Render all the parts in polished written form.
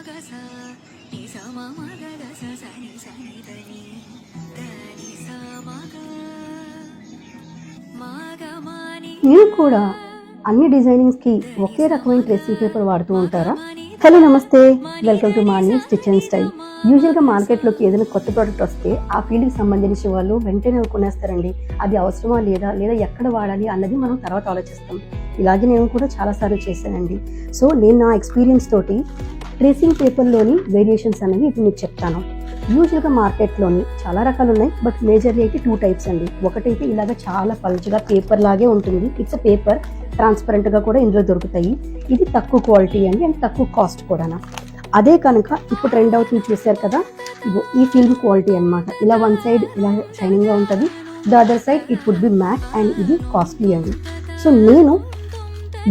మీరు కూడా అన్ని డిజైనింగ్స్కి ఒకే రకమైన ట్రేసింగ్ పేపర్ వాడుతూ ఉంటారా? హలో నమస్తే, welcome to morning stitch and style. యూజువల్గా మార్కెట్లోకి ఏదైనా కొత్త ప్రోడక్ట్ వస్తే ఆ ఫీల్డ్కి సంబంధించిన వాళ్ళు వెంటనే కొనేస్తారండి. అది అవసరమా లేదా ఎక్కడ వాడాలి అన్నది మనం తర్వాత ఆలోచిస్తాం. ఇలాగే నేను కూడా చాలాసార్లు చేశానండి. సో నేను నా ఎక్స్పీరియన్స్ తోటి ట్రేసింగ్ పేపర్లోని వేరియేషన్స్ అనేవి ఇప్పుడు మీకు చెప్తాను. యూజువల్గా మార్కెట్లోని చాలా రకాలు ఉన్నాయి, బట్ మేజర్లీ అయితే 2 టైప్స్ అండి. ఒకటైతే ఇలాగ చాలా పల్చగా పేపర్ లాగే ఉంటుంది, ఇట్స్ పేపర్, ట్రాన్స్పరెంట్గా కూడా ఇందులో దొరుకుతాయి. ఇది తక్కువ క్వాలిటీ అండి అండ్ తక్కువ కాస్ట్ కూడా. అదే కనుక ఇప్పుడు ట్రెండ్ అవుతుంది చూసారు కదా, ఈ ఫిల్మ్ క్వాలిటీ అనమాట. ఇలా వన్ సైడ్ ఇలా షైనింగ్గా ఉంటుంది, the other side it would be matte and ఇది కాస్ట్లీ అండి. సో నేను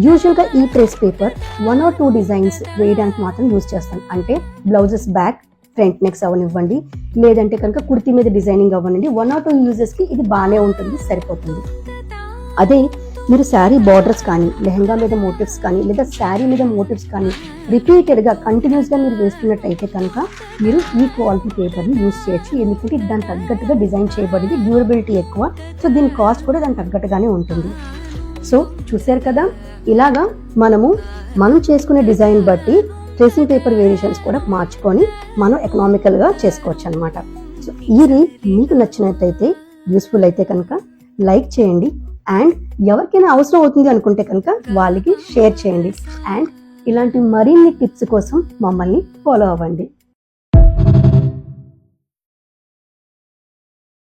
యూజువల్గా ఈ ట్రేస్ పేపర్ 1 or 2 డిజైన్స్ వేయడానికి మాత్రం యూజ్ చేస్తాను. అంటే బ్లౌజెస్ బ్యాక్, ఫ్రంట్ నెక్స్ అవనివ్వండి, లేదంటే కనుక కుర్తీ మీద డిజైనింగ్ అవ్వనండి, 1 or 2 యూజెస్కి ఇది బాగానే ఉంటుంది, సరిపోతుంది. అదే మీరు శారీ బార్డర్స్ కానీ, లెహంగా మీద మోటివ్స్ కానీ, లేదా శారీ మీద మోటివ్స్ కానీ రిపీటెడ్గా కంటిన్యూస్గా మీరు వేస్తున్నట్టయితే కనుక మీరు ఈ క్వాలిటీ పేపర్ని యూజ్ చేయొచ్చు. ఎందుకంటే దానికి తగ్గట్టుగా డిజైన్ చేయబడింది, డ్యూరబిలిటీ ఎక్కువ, సో దీని కాస్ట్ కూడా దానికి తగ్గట్టుగానే ఉంటుంది. సో చూసారు కదా, ఇలాగా మనం చేసుకునే డిజైన్ బట్టి ట్రేసింగ్ పేపర్ వేరియేషన్స్ కూడా మార్చుకొని మనం ఎకనామికల్గా చేసుకోవచ్చు అనమాట. సో ఇది మీకు నచ్చినట్టయితే, యూస్ఫుల్ అయితే కనుక లైక్ చేయండి, అండ్ ఎవరికైనా అవసరం అవుతుంది అనుకుంటే కనుక వాళ్ళకి షేర్ చేయండి. అండ్ ఇలాంటి మరిన్ని టిప్స్ కోసం మమ్మల్ని ఫాలో అవ్వండి.